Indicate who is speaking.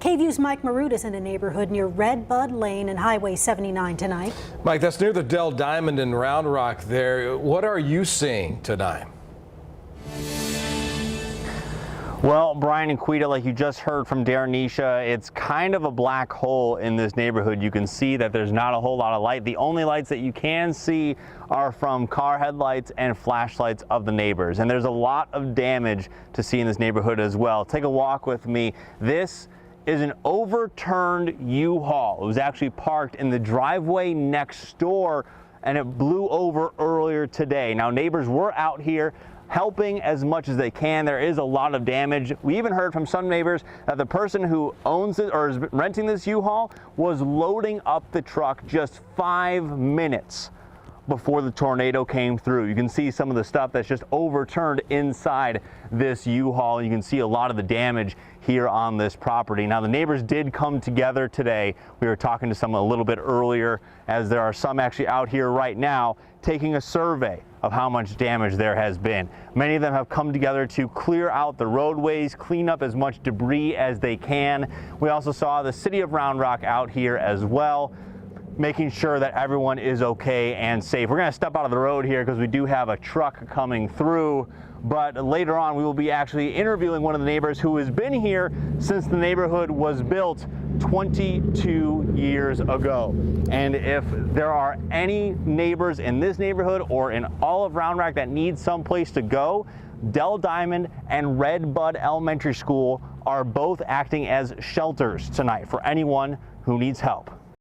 Speaker 1: KVUE's Mike Maroot is in a neighborhood near Red Bud Lane and Highway 79 tonight.
Speaker 2: Mike, that's near the Dell Diamond in Round Rock there. What are you seeing tonight?
Speaker 3: Well, Brian and Quita, like you just heard from Darrenisha, it's kind of a black hole in this neighborhood. You can see that there's not a whole lot of light. The only lights that you can see are from car headlights and flashlights of the neighbors. And there's a lot of damage to see in this neighborhood as well. Take a walk with me. This is an overturned U-Haul. It was actually parked in the driveway next door and it blew over earlier today. Now, neighbors were out here helping as much as they can. There is a lot of damage. We even heard from some neighbors that the person who owns it or is renting this U-Haul was loading up the truck just 5 minutes before the tornado came through. You can see some of the stuff that's just overturned inside this U-Haul. You can see a lot of the damage here on this property. Now, the neighbors did come together today. We were talking to someone a little bit earlier, as there are some actually out here right now taking a survey of how much damage there has been. Many of them have come together to clear out the roadways, clean up as much debris as they can. We also saw the city of Round Rock out here as well, making sure that everyone is okay and safe. We're gonna step out of the road here because we do have a truck coming through, but later on we will be actually interviewing one of the neighbors who has been here since the neighborhood was built 22 years ago. And if there are any neighbors in this neighborhood or in all of Round Rock that need some place to go, Dell Diamond and Red Bud Elementary School are both acting as shelters tonight for anyone who needs help.